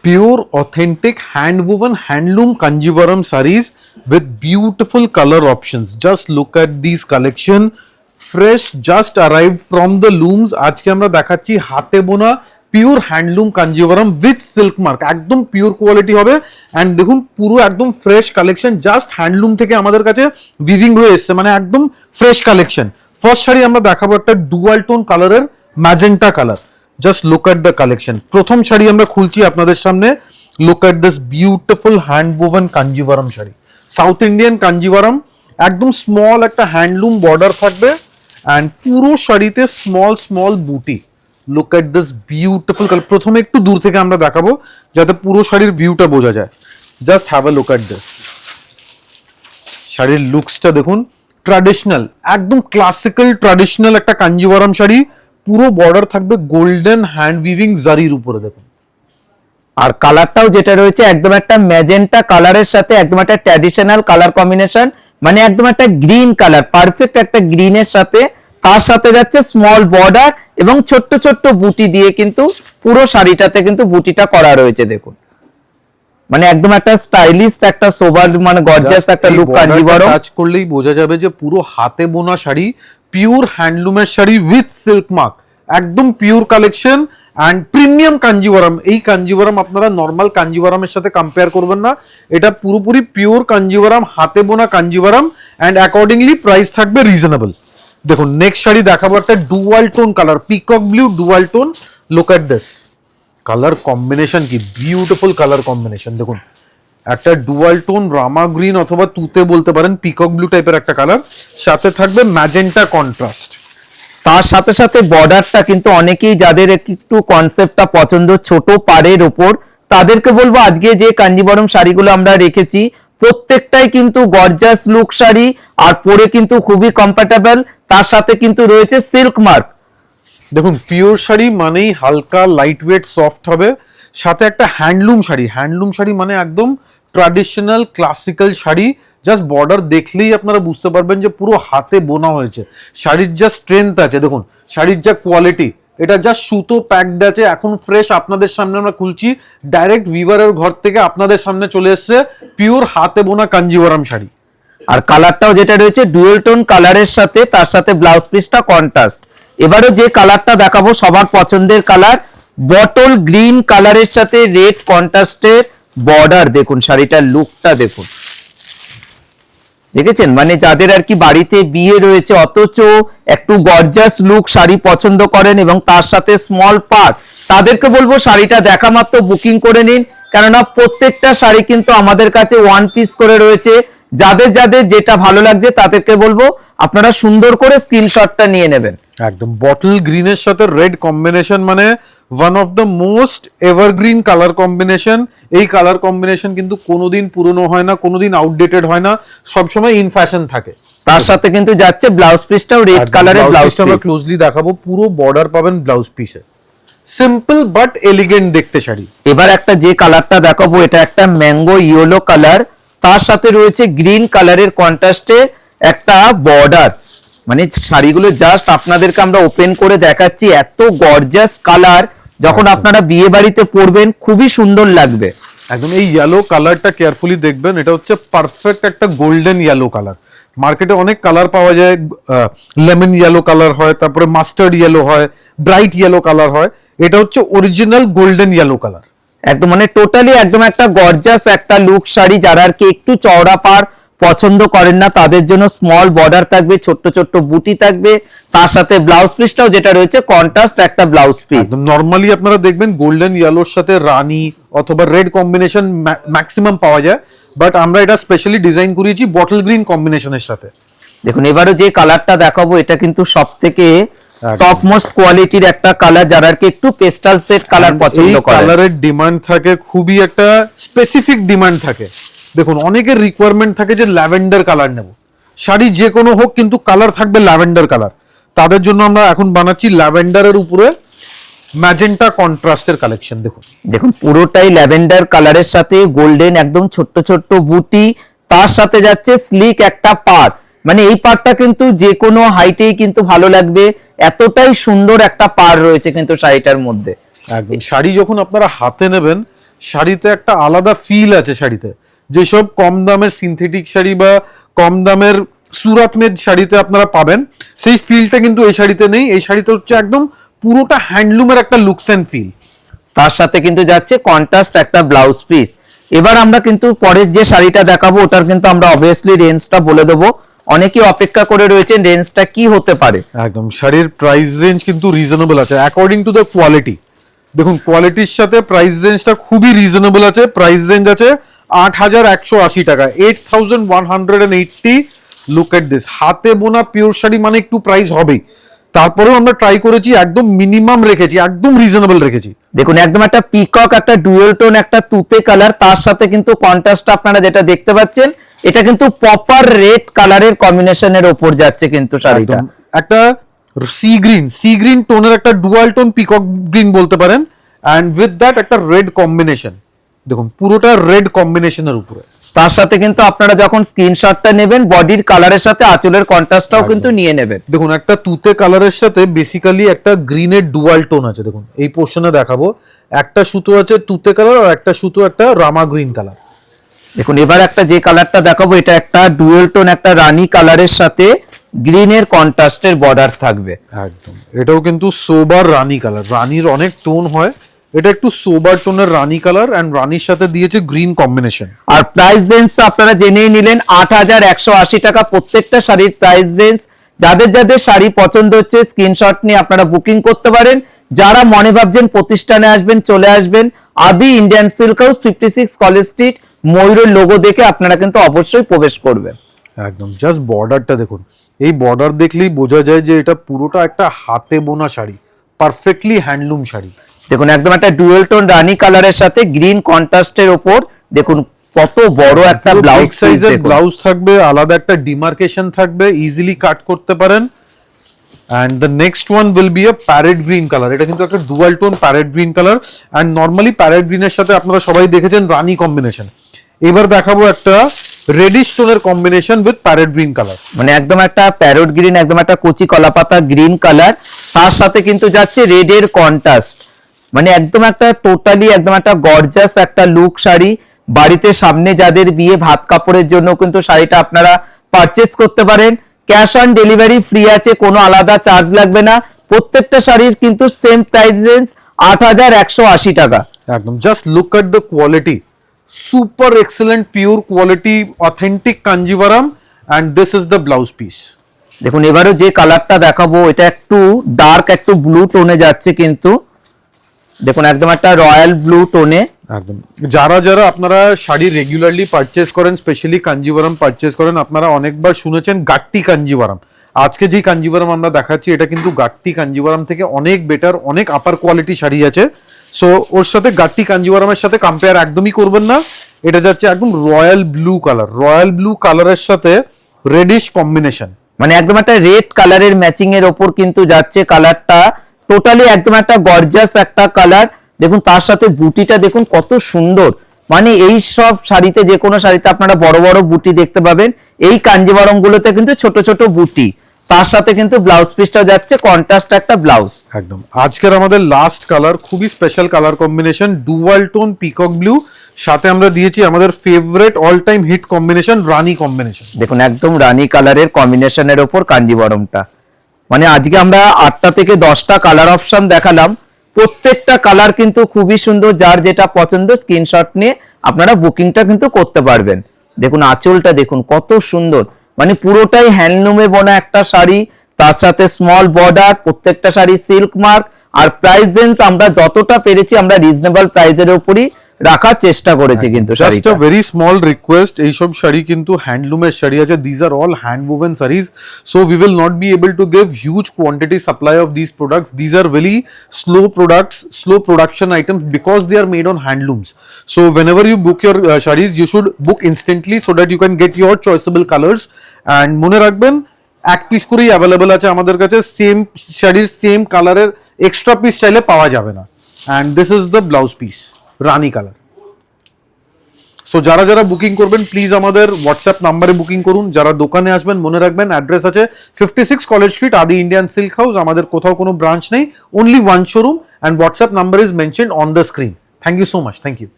pure authentic hand woven handloom Kanjivaram sarees with beautiful color options. Just look at these collection, fresh just arrived from the looms. আজকে আমরা দেখাচ্ছি হাতে বোনা pure handloom Kanjivaram with silk mark, একদম pure quality হবে। And দেখুন পুরো একদম ফ্রেশ কালেকশন, জাস্ট হ্যান্ডলুম থেকে আমাদের কাছে উইভিং হয়ে এসছে, মানে একদম ফ্রেশ কালেকশন। ফার্স্ট শাড়ি আমরা দেখাবো একটা ডুয়াল টোন কালারের magenta colour. Just look at the collection. প্রথম শাড়ি আমরা খুলছি আপনাদের সামনে। Look at this beautiful hand woven Kanjivaram sari, south Indian Kanjivaram, একদম স্মল একটা হ্যান্ডলুম বর্ডার থাকবে অ্যান্ড পুরো শাড়িতে স্মল স্মল বুটি। Look at this beautiful colour. প্রথমে একটু দূর থেকে আমরা দেখাবো যাতে পুরো শাড়ির ভিউটা বোঝা যায়। Just have a look at this. শাড়ির লুকসটা দেখুন, ট্র্যাডিশনাল, একদম ক্লাসিক্যাল ট্র্যাডিশনাল একটা কাঞ্জিভারাম শাড়ি। পুরো বর্ডার থাকবে গোল্ডেন হ্যান্ড উইভিং জারির উপরে দেখুন। আর কালারটাও যেটা রয়েছে একদম একটা ম্যাজেন্টা কালারের সাথে একদম একটা ট্র্যাডিশনাল কালার কম্বিনেশন, মানে একদম একটা গ্রিন কালার, পারফেক্ট একটা গ্রিনের সাথে তার সাথে যাচ্ছে স্মল বর্ডার এবং ছোট্ট ছোট্ট বুটি দিয়ে কিন্তু পুরো শাড়িটাতে কিন্তু বুটিটা করা রয়েছে দেখুন। মানে একদম একটা স্টাইলিশ একটা সোবার মানে গর্জিয়াস একটা লুক কাঞ্জিভারাম। টাচ করলেই বোঝা যাবে যে পুরো হাতে বোনা শাড়ি, পিওর হ্যান্ডলুমের শাড়ি উইথ সিল্ক মার্ক, একদম pure collection and premium Kanjivaram. এই কাঞ্জিভারাম আপনারা নর্মাল কাঞ্জিভারামের সাথে কম্পেয়ার করবেন না, এটা পুরোপুরি পিওর কাঞ্জিভারাম, হাতে বোনা কাঞ্জিভারাম অ্যান্ড অ্যাকর্ডিংলি প্রাইস থাকবে রিজনেবল। দেখুন নেক্সট শাড়ি দেখাবো একটা dual tone colour, peacock blue dual tone. Look at this colour combination, কি বিউটিফুল কালার কম্বিনেশন। দেখুন একটা ডুয়াল টোন রামা গ্রিন অথবা তুতে বলতে পারেন, পিকক ব্লু টাইপের একটা কালার, সাথে থাকবে ম্যাজেন্টা কন্ট্রাস্ট। তার সাথে সাথে বর্ডারটা কিন্তু অনেকেই যাদের একটু কনসেপ্টটা পছন্দ ছোট পাড়ের উপর, তাদেরকে বলবো আজকে যে কাঞ্জিভারাম শাড়িগুলো আমরা রেখেছি প্রত্যেকটাই কিন্তু গর্জিয়াস লুক শাড়ি আর পরে কিন্তু খুবই কমফোর্টেবল। তার সাথে কিন্তু রয়েছে সিল্ক মার্ক। দেখুন পিওর শাড়ি মানেই হালকা লাইট ওয়েট সফট হবে, সাথে একটা হ্যান্ডলুম শাড়ি। হ্যান্ডলুম শাড়ি মানে একদম traditional classical sari. Just border দেখলেই আপনারা বুঝতে পারবেন যে পুরো হাতে বোনা হয়েছে। শাড়ির যা স্ট্রেংথ আছে দেখুন, শাড়ির যা কোয়ালিটি, এটা যা সুতো প্যাকড আছে। এখন ফ্রেশ আপনাদের সামনে আমরা খুলছি, ডাইরেক্ট ভিভারের ঘর থেকে আপনাদের সামনে চলে এসছে পিওর হাতে বোনা কাঞ্জিভারাম শাড়ি। আর কালারটাও যেটা রয়েছে ডুয়েল টোন কালারের সাথে তার সাথে ব্লাউজ পিসটা কন্ট্রাস্ট। এবারে যে কালারটা দেখাবো সবার পছন্দের কালার, বটল গ্রিন কালারের সাথে রেড কন্ট্রাস্টের বর্ডার। দেখুন শাড়িটার লুকটা দেখুন, দেখেছেন? মানে যাদের আর কি বাড়িতে বিয়ে রয়েছে অথচ একটু গর্জিয়াস লুক শাড়ি পছন্দ করেন এবং তার সাথে স্মল পার্ট, তাদেরকে বলবো শাড়িটা দেখা মাত্র বুকিং করে নিন, কেননা প্রত্যেকটা শাড়ি কিন্তু আমাদের কাছে ওয়ান পিস করে রয়েছে। যাদের যাদের যেটা ভালো লাগছে তাদেরকে বলবো আপনারা সুন্দর করে স্ক্রিনশটটা নিয়ে নেবেন। একদম বটল গ্রিনের সাথে রেড কম্বিনেশন মানে one of the most evergreen colour combination. এই কালার কম্বিনেশন কিন্তু কোনোদিন পুরনো হয় না, কোনোদিন আউটডেটেড হয় না, সবসময় ইন ফ্যাশন থাকে। তার সাথে কিন্তু যাচ্ছে ব্লাউজ পিসটাও রেড কালারের ব্লাউজ পিস। আমরা ক্লোজলি দেখাবো, পুরো বর্ডার পাবেন ব্লাউজ পিসে। সিম্পল বাট এলিগেন্ট দেখতে শাড়ি। এবার একটা যে কালারটা দেখাবো এটা একটা ম্যাঙ্গো ইয়েলো কালার, তার সাথে রয়েছে গ্রিন কালারের কন্ট্রাস্টে একটা বর্ডার। মানে শাড়িগুলো জাস্ট আপনাদেরকে আমরা ওপেন করে দেখাচ্ছি, এত গর্জিয়াস কালার, যখন আপনারা বিয়ে বাড়িতে পরবেন খুবই সুন্দর লাগবে। একদম এই ইয়েলো কালারটা কেয়ারফুলি দেখবেন, এটা হচ্ছে পারফেক্ট একটা গোল্ডেন ইয়েলো কালার। মার্কেটে অনেক কালার পাওয়া যায়, লেমন ইয়েলো কালার হয়, তারপরে মাস্টার্ড ইয়েলো হয়, ব্রাইট ইয়েলো কালার হয়, এটা হচ্ছে অরিজিনাল গোল্ডেন ইয়েলো কালার। একদম মানে টোটালি একদম একটা গর্জিয়াস একটা লুক শাড়ি। যারা আর কি একটু চওড়া পাড় পছন্দ করেন না তাদের জন্য স্মল বর্ডার থাকবে, ছোট্ট ছোট্ট বুটি থাকবে, তার সাথে ব্লাউজ পিসটাও যেটা রয়েছে কন্ট্রাস্ট একটা ব্লাউজ পিস। নরমালি আপনারা দেখবেন গোল্ডেন ইয়েলোর সাথে রানী অথবা রেড কম্বিনেশন ম্যাক্সিমাম পাওয়া যায়, বাট আমরা এটা স্পেশালি ডিজাইন করিয়েছি বটল গ্রিন কম্বিনেশনের সাথে। দেখুন এবারে যে কালারটা দেখাবো এটা কিন্তু সব থেকে টপ মোস্ট কোয়ালিটির একটা কালার। যারা আর কি একটু পেস্টাল সেট কালার পছন্দ করেন, কালারের ডিমান্ড থাকে, খুবই একটা স্পেসিফিক ডিমান্ড থাকে। দেখুন অনেকের রিকোয়ারমেন্ট থাকে যে ল্যাভেন্ডার কালার নেব, শাড়ি যে কোনো হোক কিন্তু কালার থাকবে ল্যাভেন্ডার কালার। তাদের জন্য আমরা এখন বানাচ্ছি ল্যাভেন্ডারের উপরে ম্যাজেন্টা কন্ট্রাস্টের কালেকশন। দেখুন দেখুন পুরোটাই ল্যাভেন্ডার কালারের সাথে গোল্ডেন একদম ছোট্ট ছোট্ট বুটি, তার সাথে যাচ্ছে স্লিক একটা পাড়। মানে এই পাড়টা কিন্তু যে কোনো হাইটেই কিন্তু ভালো লাগবে, এতটাই সুন্দর একটা পাড় রয়েছে কিন্তু শাড়িটার মধ্যে। একদম শাড়ি যখন আপনারা হাতে নেবেন শাড়িতে একটা আলাদা ফিল আছে শাড়িতে। যেসব কম দামের সিনথেটিক শাড়ি বা কম দামের সুরাত মেদ শাড়িতে আপনারা পাবেন, সেই ফিলটা কিন্তু এই শাড়িতে নেই। এই শাড়িতে হচ্ছে একদম পুরোটা হ্যান্ডলুমের একটা লুকস এন্ড ফিল। তার সাথে কিন্তু যাচ্ছে কন্ট্রাস্ট একটা ব্লাউজ পিস। এবার আমরা কিন্তু পরের যে শাড়িটা দেখাবো ওটার কিন্তু আমরা অবভিয়াসলি রেঞ্জটা বলে দেবো। অনেকেই অপেক্ষা করে রয়েছেন রেঞ্জটা কি হতে পারে। একদম শাড়ির প্রাইস রেঞ্জ কিন্তু রিজনেবল আছে অ্যাকর্ডিং টু দ্য কোয়ালিটি। দেখুন কোয়ালিটির সাথে প্রাইস রেঞ্জটা খুবই রিজনেবল আছে। প্রাইস রেঞ্জ আছে 8,180 টাকা, 8,180। লুক এট দিস, হাতে বোনা পিওর শাড়ি মানে একটু প্রাইস হবেই। তারপরেও আমরা ট্রাই করেছি একদম মিনিমাম রেখেছি, একদম রিজনেবল রেখেছি। দেখুন একদম একটা পিকক, একটা ডুয়েল টোন, একটা তুতে কালার, তার সাথে কিন্তু কন্ট্রাস্ট আপনারা যেটা দেখতে পাচ্ছেন এটা কিন্তু প্রপার রেড কালারের কম্বিনেশনের ওপর যাচ্ছে কিন্তু শাড়িটা। একদম একটা সি গ্রিন টোনের একটা ডুয়াল টোন পিকক গ্রিন বলতে পারেন, এন্ড উইথ দ্যাট একটা রেড কম্বিনেশন। দেখুন পুরোটা রেড কম্বিনেশনের উপরে। তার সাথে কিন্তু আপনারা যখন স্ক্রিনশটটা নেবেন বডির কালারের সাথে আঁচলের কন্ট্রাস্টটাও কিন্তু নিয়ে নেবেন। দেখুন একটা তুতে কালারের সাথে বেসিক্যালি একটা গ্রিনের ডুয়াল টোন আছে। দেখুন এই পোর্শনে দেখাবো, একটা সুতো আছে তুতে কালার আর একটা সুতো একটা রামা গ্রিন কালার। দেখুন এবার একটা যে কালারটা দেখাবো এটা একটা ডুয়েল টোন, একটা রানী কালারের সাথে গ্রিনের কন্ট্রাস্টের বর্ডার থাকবে। একদম এটাও কিন্তু সোবার রানী কালার। রানীর অনেক টোন হয়, এটা একটু সোবার টোনের রানী কালার এন্ড রানীর সাথে দিয়েছে গ্রিন কম্বিনেশন। আর প্রাইস রেঞ্জ আপনারা জেনেই নিলেন 8,180 টাকা প্রত্যেকটা শাড়ির প্রাইস রেঞ্জ। যাদের যাদের শাড়ি পছন্দ হচ্ছে স্ক্রিনশট নিয়ে আপনারা বুকিং করতে পারেন। যারা মনে ভাবছেন প্রতিষ্ঠানে আসবেন চলে আসবেন আদি Indian silk house 56 college street, ময়ূরের লোগো দেখে আপনারা কিন্তু অবশ্যই প্রবেশ করবেন। একদম জাস্ট বর্ডারটা দেখুন, এই বর্ডার দেখলেই বোঝা যায় যে এটা পুরোটা একটা হাতে বোনা শাড়ি, পারফেক্টলি হ্যান্ডলুম শাড়ি। দেখুন একদম একটা ডুয়েল টোন রানী কালারের সাথে গ্রিন কন্ট্রাস্টের উপর দেখুন কত বড় একটা ব্লাউজ সাইজের ব্লাউজ থাকবে, আলাদা একটা ডিমার্কেশন থাকবে, ইজিলি কাট করতে পারেন। And the next one will be a parrot green colour. এটা কিন্তু একটা dual tone parrot green colour, and normally parrot গ্রিনের সাথে আপনারা সবাই দেখেছেন রানী কম্বিনেশন। এবার দেখাবো একটা রেডিশ টোনের combination with parrot green colour. মানে একদম একটা প্যারট গ্রিন, একদম একটা কচি কলাপাতা গ্রিন কালার, তার সাথে কিন্তু যাচ্ছে রেড এর কন্ট্রাস্ট। মানে একদম একটা টোটালি একদম একটা গর্জাস একটা লুক শাড়ি। বাড়িতে সামনে যাদের বিয়ে ভাত কাপড়ের জন্য কিন্তু শাড়িটা আপনারা পারচেজ করতে পারেন। ক্যাশ অন ডেলিভারি ফ্রি আছে, কোনো আলাদা চার্জ লাগবে না। প্রত্যেকটা শাড়ির কিন্তু সেম প্রাইস রেঞ্জ 8,180 টাকা। একদম just look at the quality, super excellent pure quality authentic Kanjivaram, and this is the blouse piece. দেখুন এবারে যে কালারটা দেখাবো এটা একটু ডার্ক, একটু ব্লু টোনে যাচ্ছে কিন্তু দেখুন একদম একটা রয়্যাল ব্লু টোনে। একদম যারা যারা আপনারা শাড়ি রেগুলারলি পারচেজ করেন, স্পেশালি কাঞ্জিভারাম পারচেজ করেন, আপনারা অনেকবার শুনেছেন গাট্টি কাঞ্জিভারাম। আজকে যে কাঞ্জিভারাম আমরা দেখাচ্ছি এটা কিন্তু গাট্টি কাঞ্জিভারাম থেকে অনেক বেটার, অনেক আপার কোয়ালিটি শাড়ি আছে। সো ওর সাথে গাট্টি কাঞ্জিভারামের সাথে কম্পেয়ার একদমই করবেন না। এটা যাচ্ছে একদম royal blue colour, royal blue কালারের সাথে রেডিশ কম্বিনেশন। মানে একদম একটা রেড কালারের ম্যাচিং এর ওপর কিন্তু যাচ্ছে কালারটা। টোটালি একদম একটা গর্জাস একটা কালার। দেখুন তার সাথে বুটিটা দেখুন কত সুন্দর। মানে এই সব শাড়িতে, যে কোনো শাড়িতে আপনারা বড় বড় বুটি দেখতে পাবেন, এই কাঞ্জিভারম গুলোতে কিন্তু ছোট ছোট বুটি। তার সাথে কিন্তু ব্লাউজ পিসটা যাচ্ছে কন্ট্রাস্ট একটা ব্লাউজ। একদম আজকের আমাদের লাস্ট কালার, খুবই special colour combination, dual tone peacock blue, সাথে আমরা দিয়েছি আমাদের favourite all time hit combination rani combination. দেখুন একদম রানী কালারের কম্বিনেশনের ওপর কাঞ্জিভারমটা। মানে আজকে আমরা 8টা থেকে 10টা কালার অপশন দেখালাম, প্রত্যেকটা কালার কিন্তু খুবই সুন্দর। যার যেটা পছন্দ স্ক্রিনশট নিয়ে আপনারা বুকিংটা কিন্তু করতে পারবেন। দেখুন আঁচলটা দেখুন কত সুন্দর, মানে পুরোটাই হ্যান্ডলুমে বোনা একটা শাড়ি, তার সাথে স্মল বর্ডার, প্রত্যেকটা শাড়ি সিল্ক মার্ক। আর প্রাইস রেঞ্জ আমরা যতটা পেরেছি আমরা রিজনেবল প্রাইসের উপরই রাখার চেষ্টা করেছি কিন্তু জাস্ট শাড়িটা। আ ভেরি স্মল রিকোয়েস্ট, এইসব শাড়ি কিন্তু হ্যান্ডলুমের শাড়ি আছে, these are all hand woven sarees, so we will not be able to give huge quantity supply of these products. These are very slow products, slow production items, because they are made on handlooms. So whenever you book your sarees, you should book instantly so that you can get your choiceable colors. And মনে রাখবেন এক piece করেই available আছে আমাদের কাছে, same শাড়ির same কালারের extra piece চাইলে পাওয়া যাবে না। And this is the blouse piece, Rani colour. So যারা যারা বুকিং করবেন প্লিজ আমাদের হোয়াটসঅ্যাপ নাম্বারে বুকিং করুন। যারা দোকানে আসবেন মনে রাখবেন অ্যাড্রেস আছে 56 college street, Adi Indian silk house. আমাদের কোথাও কোনো ব্রাঞ্চ নেই, only one showroom, and WhatsApp number is mentioned on the screen. Thank you so much, thank you.